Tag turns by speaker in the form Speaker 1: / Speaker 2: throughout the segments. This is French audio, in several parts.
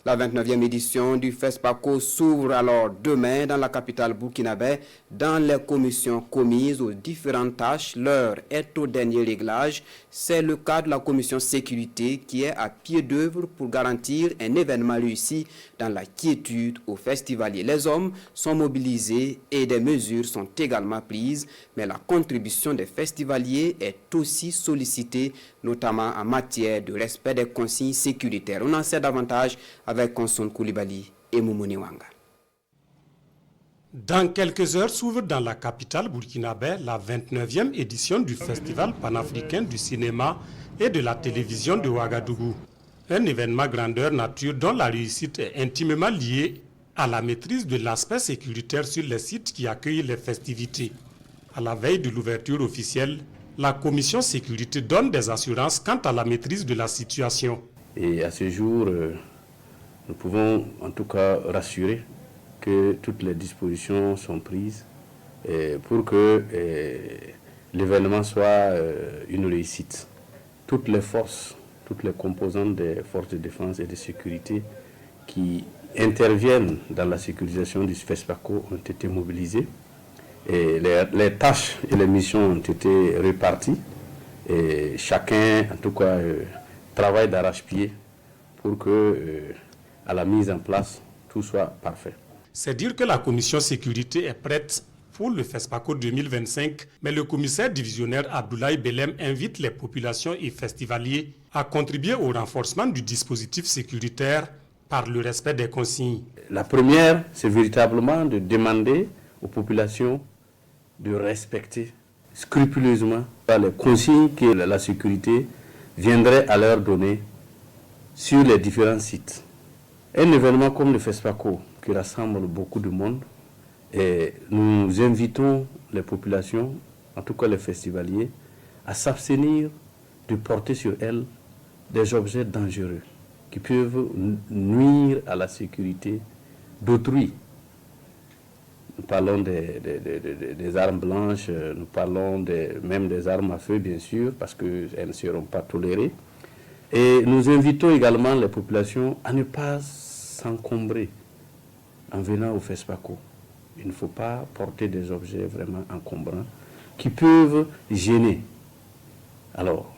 Speaker 1: La 29e édition du FESPACO s'ouvre alors demain dans la capitale burkinabé. Dans les commissions commises aux différentes tâches, l'heure est au dernier réglage. C'est le cas de la commission sécurité qui est à pied d'œuvre pour garantir un événement réussi dans la quiétude aux festivaliers. Les hommes sont mobilisés et des mesures sont également prises, mais la contribution des festivaliers est aussi sollicitée, notamment en matière de respect des consignes sécuritaires. On en sait davantage avec Konson Koulibaly et Moumouni Wanga.
Speaker 2: Dans quelques heures s'ouvre dans la capitale burkinabé la 29e édition du Festival panafricain du cinéma et de la télévision de Ouagadougou. Un événement grandeur nature dont la réussite est intimement liée à la maîtrise de l'aspect sécuritaire sur les sites qui accueillent les festivités. À la veille de l'ouverture officielle, la commission sécurité donne des assurances quant à la maîtrise de la situation.
Speaker 3: Et à ce jour, nous pouvons en tout cas rassurer que toutes les dispositions sont prises pour que l'événement soit une réussite. Toutes les forces, toutes les composantes des forces de défense et de sécurité qui interviennent dans la sécurisation du FESPACO ont été mobilisées. Et les tâches et les missions ont été réparties. Et chacun, en tout cas, travaille d'arrache-pied pour que, à la mise en place, tout soit parfait.
Speaker 2: C'est dire que la commission sécurité est prête pour le FESPACO 2025, mais le commissaire divisionnaire Abdoulaye Belem invite les populations et festivaliers à contribuer au renforcement du dispositif sécuritaire par le respect des consignes.
Speaker 3: La première, c'est véritablement de demander aux populations de respecter scrupuleusement les consignes que la sécurité viendrait à leur donner sur les différents sites. Un événement comme le FESPACO qui rassemble beaucoup de monde, et nous invitons les populations, en tout cas les festivaliers, à s'abstenir de porter sur elles des objets dangereux qui peuvent nuire à la sécurité d'autrui. Nous parlons des armes blanches, nous parlons même des armes à feu, bien sûr, parce qu'elles ne seront pas tolérées. Et nous invitons également les populations à ne pas s'encombrer en venant au FESPACO. Il ne faut pas porter des objets vraiment encombrants qui peuvent gêner. Alors,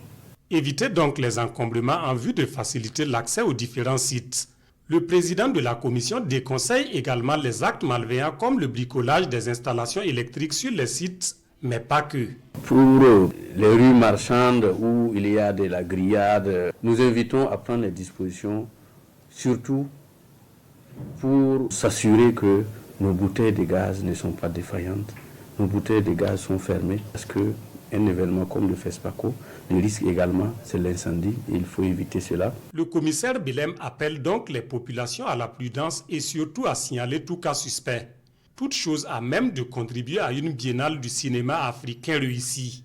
Speaker 2: évitez donc les encombrements en vue de faciliter l'accès aux différents sites. Le président de la commission déconseille également les actes malveillants comme le bricolage des installations électriques sur les sites, mais pas que.
Speaker 3: Pour les rues marchandes où il y a de la grillade, nous invitons à prendre les dispositions, surtout pour s'assurer que nos bouteilles de gaz ne sont pas défaillantes. Nos bouteilles de gaz sont fermées parce qu'un événement comme le FESPACO, le risque également, c'est l'incendie. Il faut éviter cela.
Speaker 2: Le commissaire Belem appelle donc les populations à la prudence et surtout à signaler tout cas suspect. Toute chose à même de contribuer à une biennale du cinéma africain réussie.